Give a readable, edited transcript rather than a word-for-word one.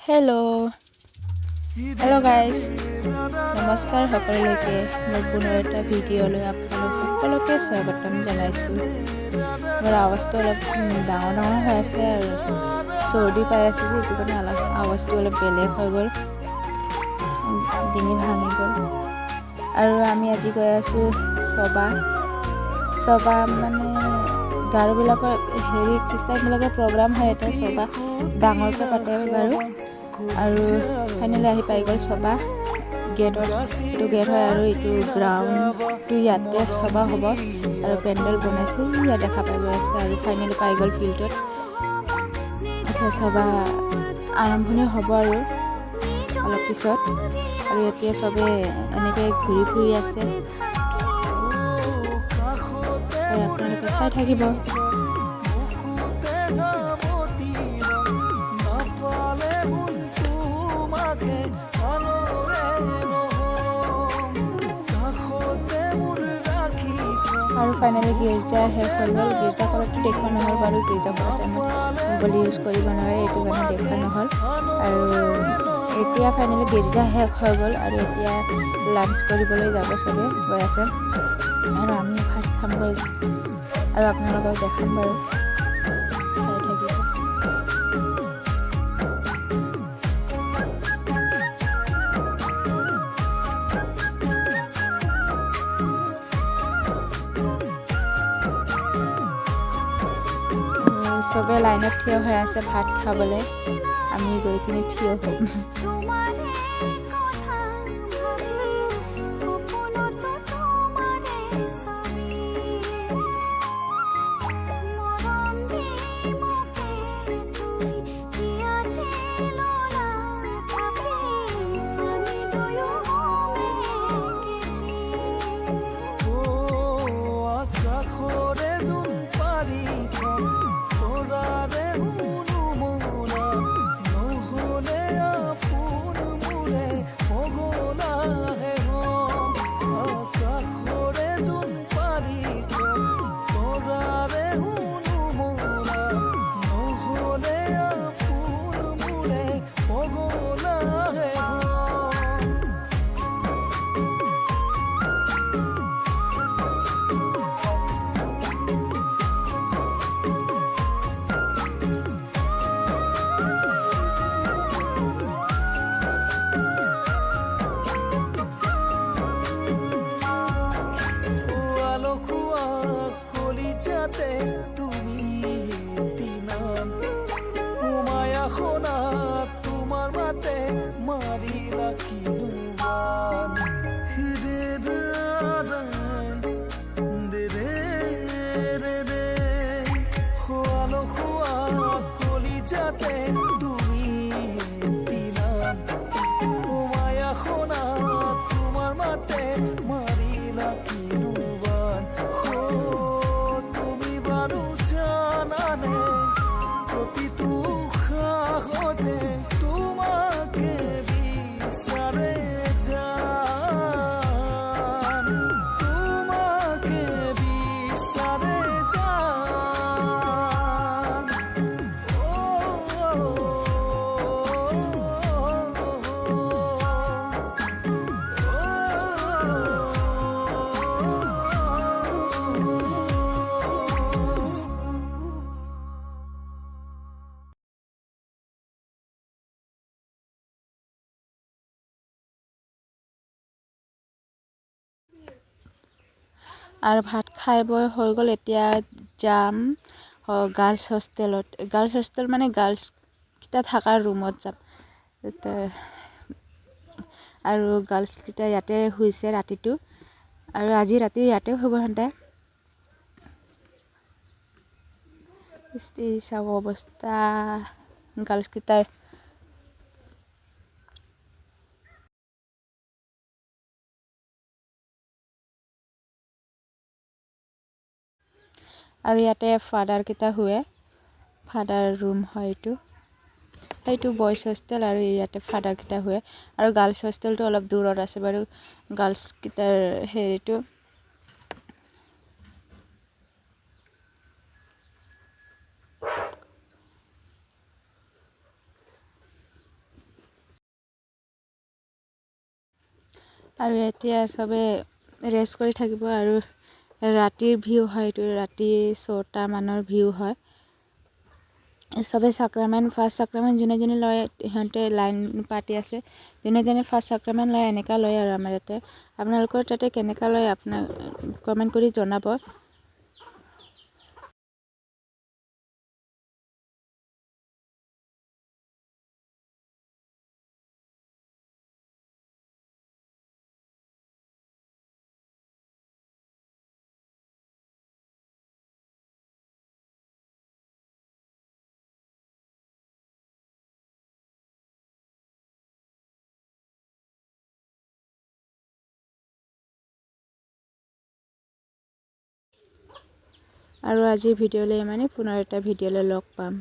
Hello' guys, নমস্কাৰ সকলোলৈকে মোৰ পুনৰ এটা ভিডিঅ'লৈ আপোনালোক সকলোকে স্বাগতম জনাইছোঁ। মোৰ আৱাজটো অলপ ডাঙৰ হৈ আছে আৰু চৰ্দি পাই আছোঁ যে সেইটো কাৰণে আৱাজটো অলপ বেলেগ হৈ গ'ল, ডিঙি ভাঙি গ'ল। আৰু আমি আজি গৈ আছোঁ চবা মানে গাৰোবিলাকৰ খ্ৰীষ্টানবিলাকৰ প্ৰগ্ৰাম হয়, এটা চবা ডাঙৰকৈ পাতে বাৰু। আৰু ফাইনেলি আহি পাই গ'ল চবা গেটত। এইটো গেট হয় আৰু এইটো গ্ৰাউণ্ডটো ইয়াতে চবা হ'ব আৰু পেণ্ডেল বনাইছে ইয়াত দেখা পাই গৈ আছে। আৰু ফাইনেলি পাই গ'ল ফিল্ডত। এতিয়া চবা আৰম্ভণি হ'ব আৰু অলপ পিছত। আৰু এতিয়া চবে এনেকৈ ঘূৰি ফুৰি আছে আৰু আপোনালোকে চাই থাকিব। আৰু ফাইনেলি গীৰ্জা শেষ হৈ গ'ল। গীৰ্জা ঘৰতটো দেখুওৱা নহ'ল বাৰু, গীৰ্জা ঘৰত টাইমত মোবাইল ইউজ কৰিব নোৱাৰে, এইটো কাৰণে দেখুওৱা নহ'ল। আৰু এতিয়া ফাইনেলি গীৰ্জা শেষ হৈ গ'ল আৰু এতিয়া লাঞ্চ কৰিবলৈ যাব চবে গৈ আছে। আৰু আমি ভাত খামগৈ আৰু আপোনালোকক দেখাম বাৰু, চাই থাকিব। চবে লাইনত থিয় হৈ আছে ভাত খাবলৈ, আমি গৈ কিনে থিয় হ'ম। যাতে তুমি দিনাম ঘুমায়া শোনা তোমার মাতে মারি রাখিনু খোয়ালো খোয়া কলি যাতে তুমি দিনাম ঘুমায়া শোনা তোমার মাতে মারি রাখিনু তোমাকে বিচারে যান, তোমাকে বিচারে যান। আৰু ভাত খাই বৈ হৈ গ'ল। এতিয়া যাম গাৰ্লছ হোষ্টেলত। গাৰ্লছ হোষ্টেল মানে গাৰ্লছকেইটা থকাৰ ৰুমত যাম। আৰু গাৰ্লছকেইটা ইয়াতে শুইছে ৰাতিটো, আৰু আজি ৰাতি ইয়াতে শুব সিহঁতে। চাব অৱস্থা গাৰ্লছকেইটাৰ। আৰু ইয়াতে ফাদাৰকেইটা শুৱে, ফাদাৰ ৰুম হয় এইটো। সেইটো বইজ হোষ্টেল আৰু ইয়াতে ফাদাৰকেইটা শুৱে। আৰু গাৰ্লছ হোষ্টেলটো অলপ দূৰত আছে বাৰু, গাৰ্লছকেইটাৰ হেৰিটো। আৰু এতিয়া চবে ৰেষ্ট কৰি থাকিব আৰু ৰাতিৰ ভিউ হয় এইটো ৰাতি 4টা মানৰ ভিউ হয় চবে চাক্ৰামেণ্ট ফাৰ্ষ্ট চাক্ৰামেণ্ট যোনে যোনে লয় সিহঁতে লাইন পাতি আছে যোনে যোনে ফাৰ্ষ্ট চাক্ৰামেণ্ট লয় এনেকা লয় আৰু আমাৰ ইয়াতে আপোনালোকৰ তাতে কেনেকা লয় আপোনাৰ কমেণ্ট কৰি জনাব আৰু আজিৰ ভিডিঅ'লৈ ইমানেই পুনৰ এটা ভিডিঅ'লৈ লগ পাম